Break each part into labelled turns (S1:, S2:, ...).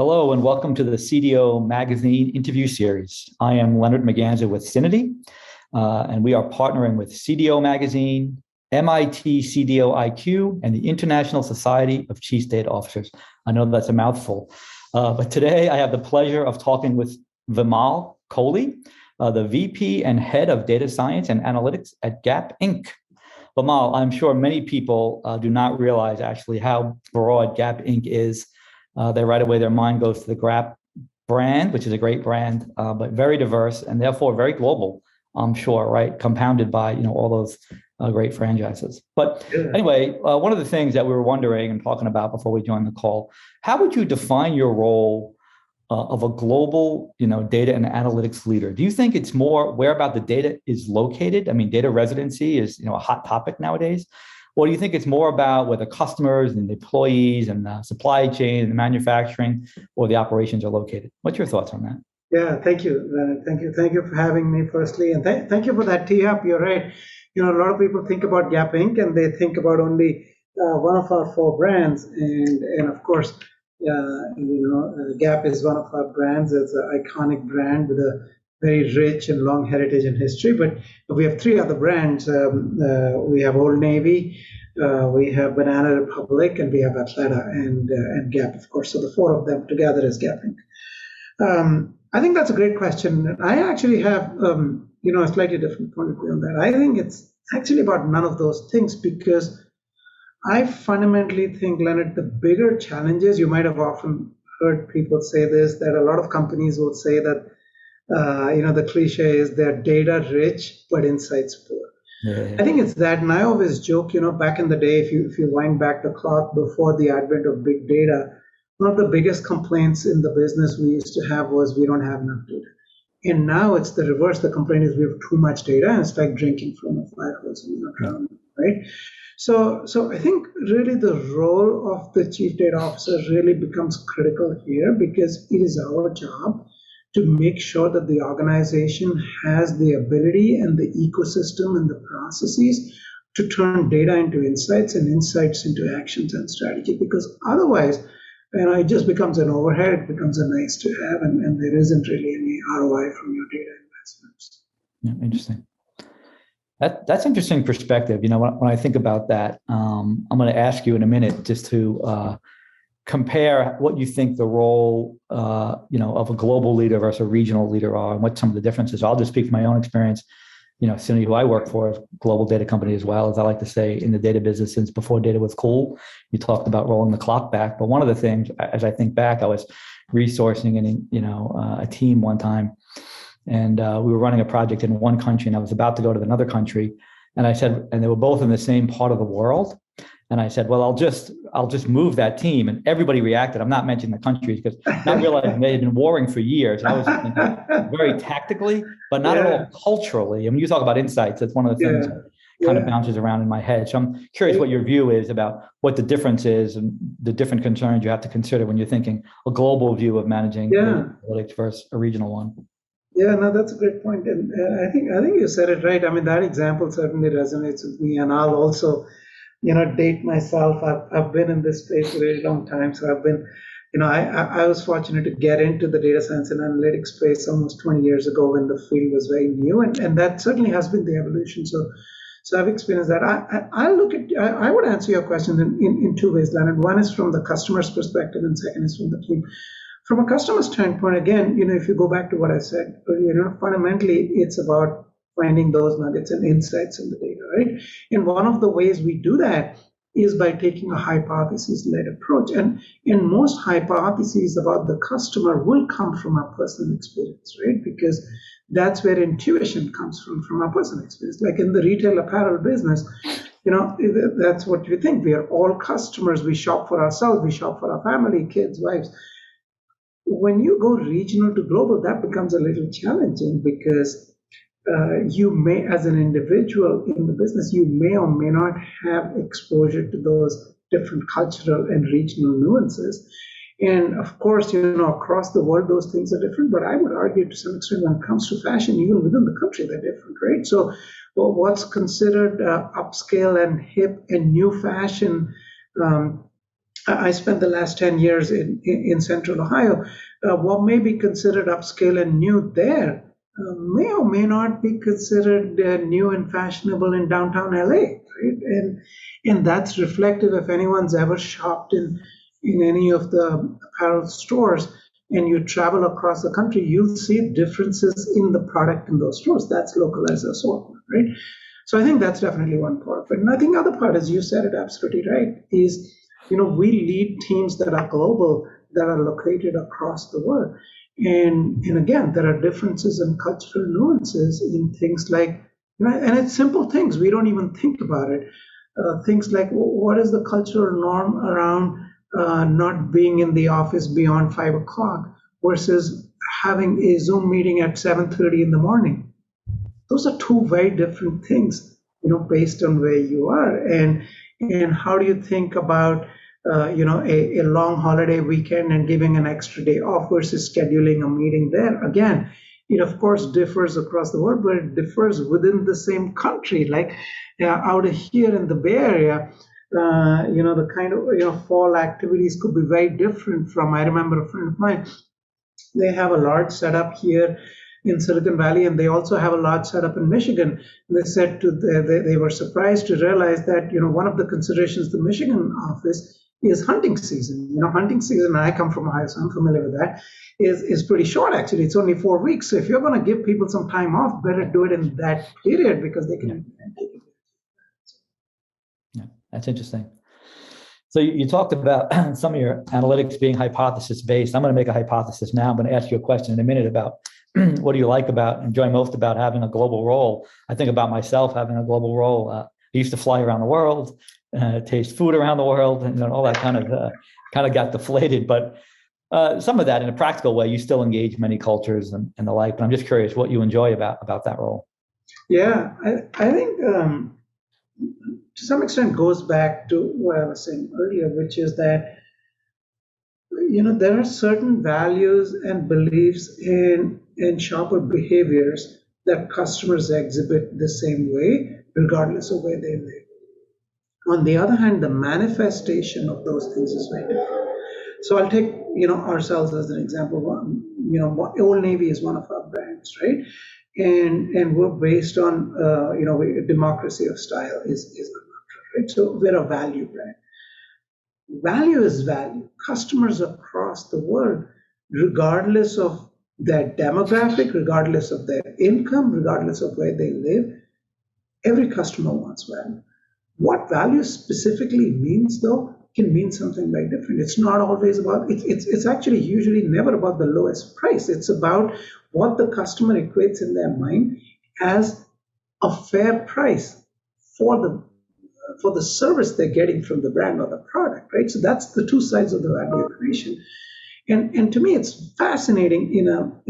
S1: Hello and welcome to the CDO Magazine interview series. I am Leonard Maganza with Syniti, and we are partnering with CDO Magazine, MIT CDO IQ, and the International Society of Chief Data Officers. I know that's a mouthful, but today I have the pleasure of talking with Vimal Kohli, the VP and Head of Data Science and Analytics at Gap Inc. Vimal, I'm sure many people do not realize actually how broad Gap Inc. is. They right away, their mind goes to the Gap brand, which is a great brand, but very diverse and therefore very global, I'm sure, right? Compounded by, all those great franchises. But anyway, one of the things that we were wondering and talking about before we joined the call, how would you define your role of a global, data and analytics leader? Do you think it's more where about the data is located? I mean, data residency is, a hot topic nowadays. Or do you think it's more about where the customers and the employees and the supply chain and the manufacturing or the operations are located? What's your thoughts on that?
S2: Yeah, thank you, Leonard. Thank you for having me, firstly, and thank you for that tee up. You're right. A lot of people think about Gap Inc. and they think about only one of our four brands, and of course, Gap is one of our brands. It's an iconic brand with a very rich and long heritage and history. But we have three other brands. We have Old Navy, we have Banana Republic, and we have Athleta and Gap, of course. So the four of them together is Gap Inc. I think that's a great question. I actually have, a slightly different point of view on that. I think it's actually about none of those things because I fundamentally think, Leonard, the bigger challenges, you might have often heard people say this, that a lot of companies will say that, the cliche is they're data rich, but insights poor. Yeah. I think it's that. And I always joke, back in the day, if you wind back the clock before the advent of big data, one of the biggest complaints in the business we used to have was we don't have enough data. And now it's the reverse. The complaint is we have too much data, and it's like drinking from a fire hose and you're not drowning, right? So I think really the role of the chief data officer really becomes critical here because it is our job to make sure that the organization has the ability and the ecosystem and the processes to turn data into insights and insights into actions and strategy. Because otherwise, it just becomes an overhead, it becomes a nice to have, and there isn't really any ROI from your data investments.
S1: Yeah, interesting. That's interesting perspective. When I think about that, I'm going to ask you in a minute just to compare what you think the role, of a global leader versus a regional leader are, and what some of the differences. I'll just speak from my own experience. Syniti, who I work for, is a global data company as well, as I like to say, in the data business since before data was cool. You talked about rolling the clock back, but one of the things, as I think back, I was resourcing a team one time, and we were running a project in one country, and I was about to go to another country, and I said, and they were both in the same part of the world. And I said, well, I'll just move that team. And everybody reacted. I'm not mentioning the countries because not realizing they had been warring for years. And I was thinking very tactically, but not at all culturally. I mean, you talk about insights. That's one of the things that kind of bounces around in my head. So I'm curious what your view is about what the difference is and the different concerns you have to consider when you're thinking a global view of managing analytics versus a regional one.
S2: Yeah, no, that's a great point. And I think you said it right. I mean, that example certainly resonates with me. And I'll also date myself. I've been in this space a very long time. So I've been, I was fortunate to get into the data science and analytics space almost 20 years ago when the field was very new. And that certainly has been the evolution. So I've experienced that. I would answer your question in two ways, Leonard. One is from the customer's perspective and second is from the team. From a customer standpoint, again, if you go back to what I said earlier, fundamentally it's about finding those nuggets and insights in the data, right? And one of the ways we do that is by taking a hypothesis-led approach. And most hypotheses about the customer will come from our personal experience, right? Because that's where intuition comes from our personal experience. Like in the retail apparel business, that's what we think. We are all customers. We shop for ourselves. We shop for our family, kids, wives. When you go regional to global, that becomes a little challenging because you may, as an individual in the business, you may or may not have exposure to those different cultural and regional nuances. And of course, across the world, those things are different. But I would argue to some extent when it comes to fashion, even within the country, they're different, right? So what's considered upscale and hip and new fashion I spent the last 10 years in Central Ohio. What may be considered upscale and new there may or may not be considered new and fashionable in downtown LA, right? And that's reflective if anyone's ever shopped in any of the apparel stores and you travel across the country, you'll see differences in the product in those stores. That's localized assortment, right? So I think that's definitely one part of it. And I think the other part, as you said it absolutely right, is we lead teams that are global, that are located across the world. And again, there are differences in cultural nuances in things like, and it's simple things. We don't even think about it. Things like what is the cultural norm around not being in the office beyond 5 o'clock versus having a Zoom meeting at 7:30 in the morning. Those are two very different things, based on where you are. And how do you think about a long holiday weekend and giving an extra day off versus scheduling a meeting there? Again, it of course differs across the world, but it differs within the same country. Like out here in the Bay Area, the kind of fall activities could be very different from. I remember a friend of mine, they have a large setup here in Silicon Valley, and they also have a large setup in Michigan. They said they were surprised to realize that one of the considerations the Michigan office is hunting season. Hunting season. I come from Ohio, so I'm familiar with that. Is pretty short actually. It's only 4 weeks. So if you're going to give people some time off, better do it in that period because they can take it.
S1: Yeah, that's interesting. So you talked about some of your analytics being hypothesis based. I'm going to make a hypothesis now. I'm going to ask you a question in a minute about what do you like about, enjoy most about having a global role? I think about myself having a global role. I used to fly around the world, taste food around the world, and all that kind of got deflated. But some of that in a practical way, you still engage many cultures and the like. But I'm just curious what you enjoy about that role.
S2: Yeah, I think to some extent goes back to what I was saying earlier, which is that there are certain values and beliefs in shopper behaviors that customers exhibit the same way, regardless of where they live. On the other hand, the manifestation of those things is very different. So I'll take ourselves as an example. Old Navy is one of our brands, right? And we're based on democracy of style is right. So we're a value brand. Value is value. Customers across the world, regardless of their demographic, regardless of their income, regardless of where they live, every customer wants value. What value specifically means, though, can mean something very different. It's not always about, it's actually usually never about the lowest price. It's about what the customer equates in their mind as a fair price for the service they're getting from the brand or the product, right? So that's the two sides of the value equation. And to me, it's fascinating in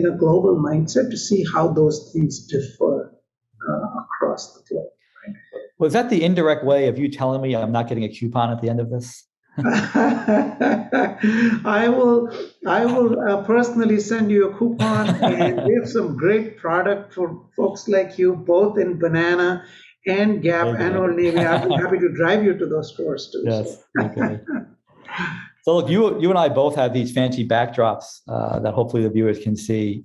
S2: a global mindset to see how those things differ across the globe. Right?
S1: Was that the indirect way of you telling me I'm not getting a coupon at the end of this?
S2: I will personally send you a coupon and give some great product for folks like you, both in Banana and Gap and Old Navy. I'll be happy to drive you to those stores too.
S1: Yes. Okay. So look, you and I both have these fancy backdrops that hopefully the viewers can see.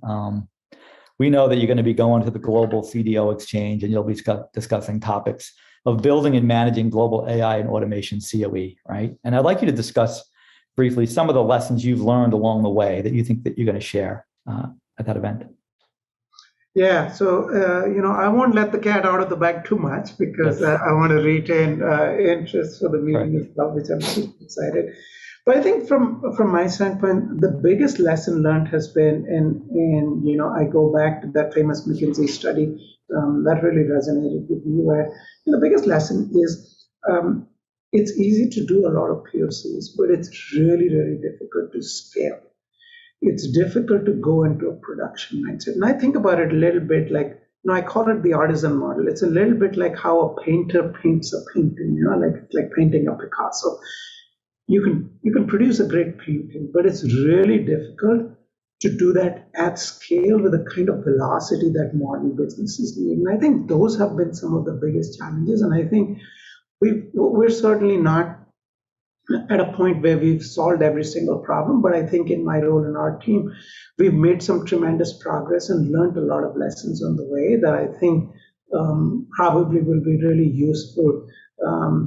S1: We know that you're going to be going to the Global CDO Exchange, and you'll be discussing topics of building and managing global AI and automation COE, right? And I'd like you to discuss briefly some of the lessons you've learned along the way that you think that you're going to share at that event.
S2: Yeah, so I won't let the cat out of the bag too much because I want to retain interest for the meeting as well, which I'm super excited. But I think from my standpoint, the biggest lesson learned has been, and I go back to that famous McKinsey study that really resonated with me, where the biggest lesson is it's easy to do a lot of POCs, but it's really, really difficult to scale. It's difficult to go into a production mindset. And I think about it a little bit like, I call it the artisan model. It's a little bit like how a painter paints a painting, like painting a Picasso. You can produce a great painting, but it's really difficult to do that at scale with the kind of velocity that modern businesses need. And I think those have been some of the biggest challenges. And I think we're certainly not at a point where we've solved every single problem, but I think in my role in our team, we've made some tremendous progress and learned a lot of lessons on the way that I think probably will be really useful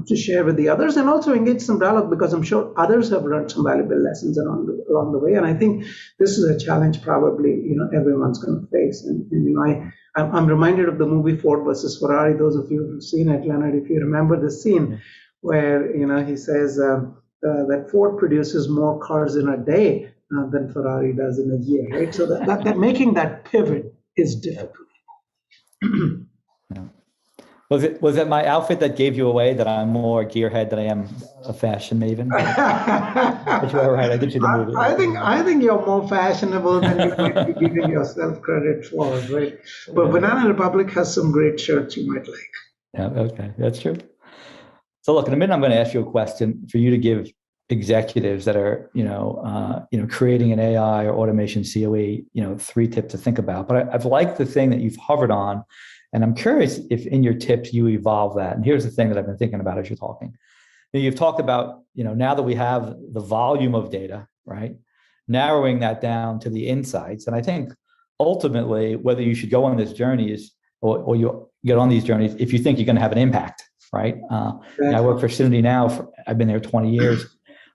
S2: to share with the others, and also engage some dialogue, because I'm sure others have learned some valuable lessons along the way. And I think this is a challenge probably everyone's going to face. And I'm reminded of the movie Ford versus Ferrari. Those of you who've seen it, Leonard, if you remember the scene where he says that Ford produces more cars in a day than Ferrari does in a year, right? So that making that pivot is difficult.
S1: Yeah. Was it my outfit that gave you away that I'm more gearhead than I am a fashion maven? But you were right. I did see the movie.
S2: I think you're more fashionable than you might be giving yourself credit for, right? But Banana Republic has some great shirts you might like.
S1: Yeah, okay, that's true. So look, in a minute, I'm going to ask you a question for you to give executives that are, creating an AI or automation COE, 3 tips to think about. But I've liked the thing that you've hovered on, and I'm curious if in your tips you evolve that. And here's the thing that I've been thinking about as you're talking. You've talked about, now that we have the volume of data, right, narrowing that down to the insights. And I think ultimately, whether you should go on this journey or you get on these journeys, if you think you're going to have an impact, right? I work for Syniti now. I've been there 20 years.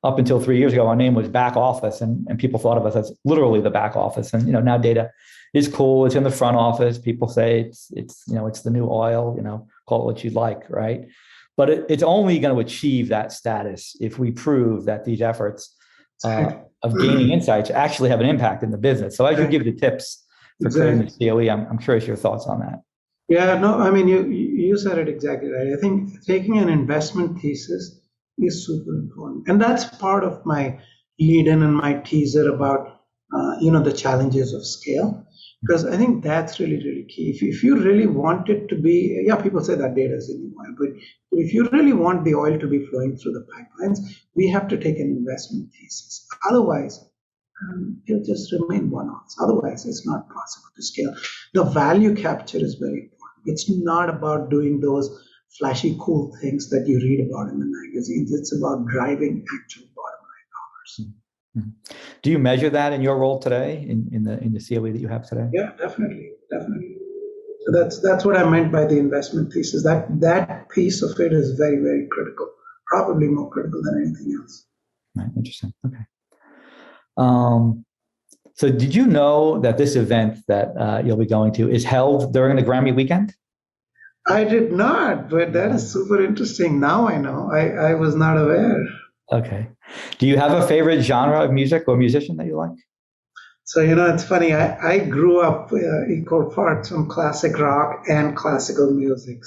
S1: Up until 3 years ago, our name was back office, and people thought of us as literally the back office. And now data is cool. It's in the front office. People say it's the new oil. Call it what you'd like, right? But it's only going to achieve that status if we prove that these efforts of gaining insights actually have an impact in the business. So as you give the tips for creating the COE, I'm curious your thoughts on that.
S2: Yeah, no, I mean, you said it exactly right. I think taking an investment thesis is super important. And that's part of my lead-in and my teaser about, the challenges of scale. Because I think that's really, really key. If you really want it to be, people say that data is in the oil, but if you really want the oil to be flowing through the pipelines, we have to take an investment thesis. Otherwise, it'll just remain one-offs. Otherwise, it's not possible to scale. The value capture is very important. It's not about doing those flashy, cool things that you read about in the magazines. It's about driving actual bottom line dollars.
S1: Mm-hmm. Do you measure that in your role today, in the COE that you have today?
S2: Yeah, definitely. So that's what I meant by the investment thesis. That piece of it is very, very critical. Probably more critical than anything else.
S1: Right. Interesting. Okay. So did you know that this event that you'll be going to is held during the Grammy weekend?
S2: I did not, but that is super interesting. Now I know. I was not aware.
S1: Okay. Do you have a favorite genre of music or musician that you like?
S2: So, it's funny. I grew up equal parts from classic rock and classical music.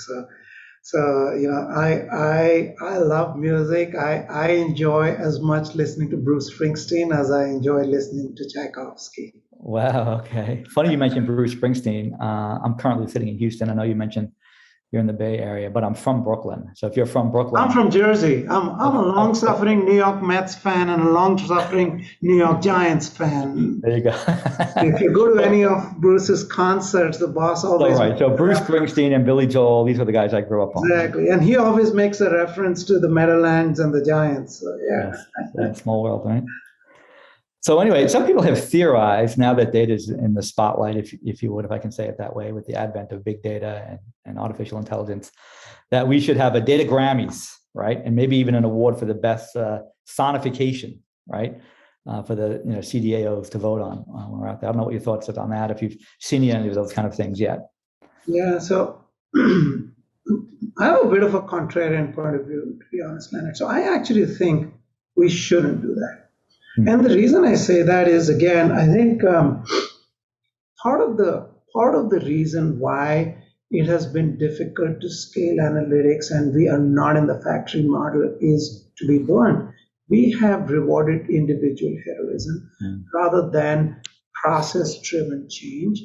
S2: So I love music. I enjoy as much listening to Bruce Springsteen as I enjoy listening to Tchaikovsky.
S1: Wow. Okay. Funny you mentioned Bruce Springsteen. I'm currently sitting in Houston. I know you mentioned you're in the Bay Area, but I'm from Brooklyn. So if you're from Brooklyn,
S2: I'm from Jersey. I'm a long-suffering New York Mets fan and a long-suffering New York Giants fan.
S1: There you go.
S2: If you go to any of Bruce's concerts, the boss always.
S1: Right. So Bruce Springsteen and Billy Joel, these are the guys I grew up on.
S2: Exactly, and he always makes a reference to the Meadowlands and the Giants. So yeah,
S1: yes. Small world, right? So anyway, some people have theorized, now that data is in the spotlight, if you would, if I can say it that way, with the advent of big data and artificial intelligence, that we should have a data Grammys, right? And maybe even an award for the best sonification, right? For the CDAOs to vote on when we're out there. I don't know what your thoughts are on that, if you've seen any of those kind of things yet.
S2: Yeah, so I have a bit of a contrarian point of view, to be honest, Leonard. So I actually think we shouldn't do that. And the reason I say that is, again, I think part of the reason why it has been difficult to scale analytics and we are not in the factory model is, to be blunt, we have rewarded individual heroism rather than process-driven change.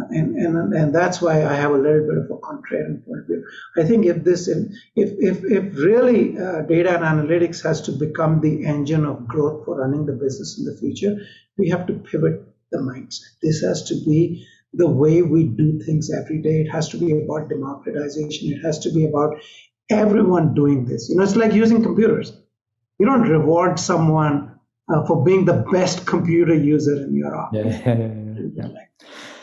S2: And that's why I have a little bit of a contrarian point of view. I think if really data and analytics has to become the engine of growth for running the business in the future, we have to pivot the mindset. This has to be the way we do things every day. It has to be about democratization. It has to be about everyone doing this. It's like using computers. You don't reward someone for being the best computer user in your office.
S1: Yeah.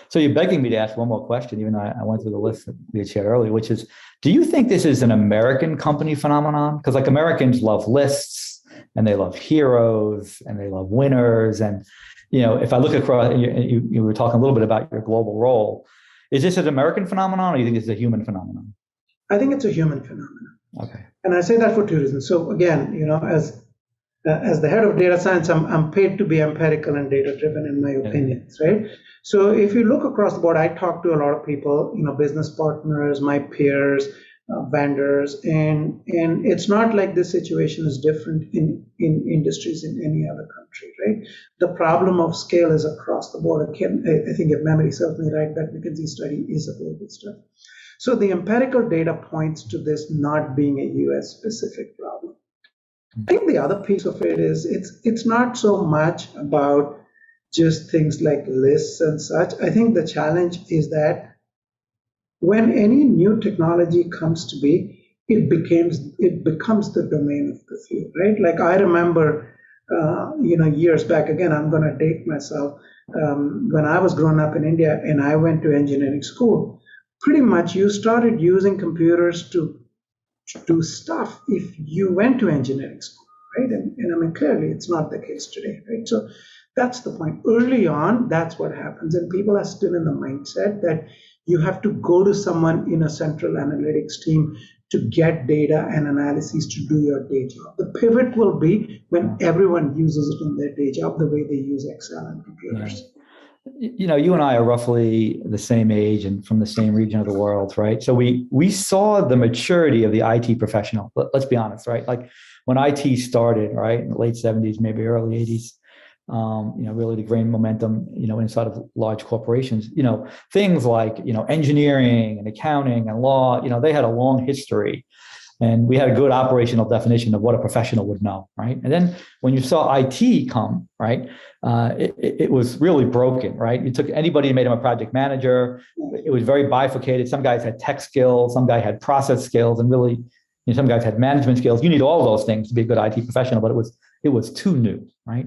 S1: So you're begging me to ask one more question, even though I went through the list that we had shared earlier, which is, do you think this is an American company phenomenon? Because like Americans love lists and they love heroes and they love winners. And, if I look across, you were talking a little bit about your global role. Is this an American phenomenon or do you think it's a human phenomenon?
S2: I think it's a human phenomenon.
S1: Okay.
S2: And I say that for two reasons. So again, as the head of data science, I'm paid to be empirical and data driven in my opinions, right? So if you look across the board, I talk to a lot of people, business partners, my peers, vendors, and it's not like this situation is different in industries in any other country, right? The problem of scale is across the board. Again, I think if memory serves me right, that McKinsey study is a global study. So the empirical data points to this not being a US specific problem. I think the other piece of it is it's not so much about just things like lists and such. I think the challenge is that when any new technology comes to be, it becomes the domain of the few, right? Like I remember, years back. Again, I'm going to date myself. When I was growing up in India and I went to engineering school, pretty much you started using computers to do stuff if you went to engineering school, right? And I mean, clearly it's not the case today, right? So that's the point. Early on, that's what happens. And people are still in the mindset that you have to go to someone in a central analytics team to get data and analyses to do your day job. The pivot will be when everyone uses it in their day job the way they use Excel and computers.
S1: You and I are roughly the same age and from the same region of the world, right? So we saw the maturity of the IT professional. Let's be honest, right? Like when IT started, right, in the late 70s, maybe early 80s, really to gain momentum, inside of large corporations, things like, engineering and accounting and law, they had a long history. And we had a good operational definition of what a professional would know, right? And then when you saw IT come, right, it was really broken, right? You took anybody and made them a project manager. It was very bifurcated. Some guys had tech skills, some guy had process skills, and really, some guys had management skills. You need all of those things to be a good IT professional, but it was too new, right?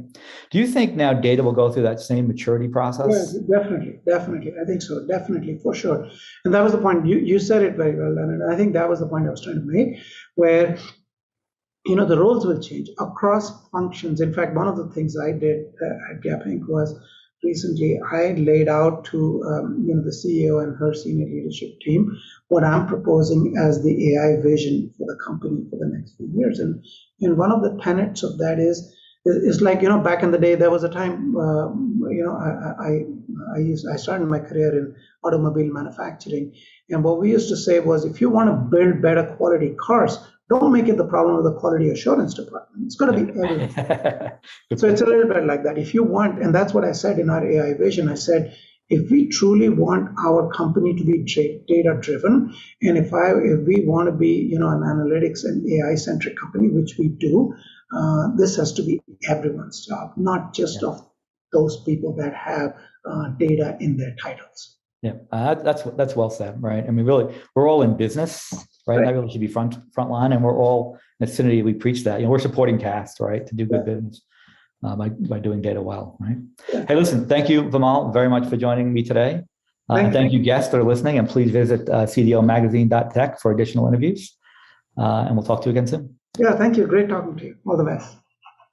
S1: Do you think now data will go through that same maturity process?
S2: Yes, definitely. I think so, definitely, for sure. And that was the point. You said it very well, Leonard. I think that was the point I was trying to make, where the roles will change across functions. In fact, one of the things I did at Gap Inc. was recently I laid out to the CEO and her senior leadership team what I'm proposing as the AI vision for the company for the next few years. And one of the tenets of that is like, back in the day, there was a time, I started my career in automobile manufacturing. And what we used to say was, if you want to build better quality cars, don't make it the problem of the quality assurance department. It's got to be everything. So it's a little bit like that. If you want, and that's what I said in our AI vision, I said, if we truly want our company to be data driven, and if we want to be, an analytics and AI centric company, which we do, this has to be everyone's job, not just of those people that have data in their titles.
S1: Yeah, that's well said, right? I mean, really, we're all in business, right? That really should be front line, and we're all at Syniti. We preach that. We're supporting tasks, right, to do good business by doing data well, right? Yeah. Hey, listen, thank you, Vimal, very much for joining me today. Thank you, guests that are listening, and please visit cdomagazine.tech for additional interviews. And we'll talk to you again soon.
S2: Yeah, thank you. Great talking to you. All the best.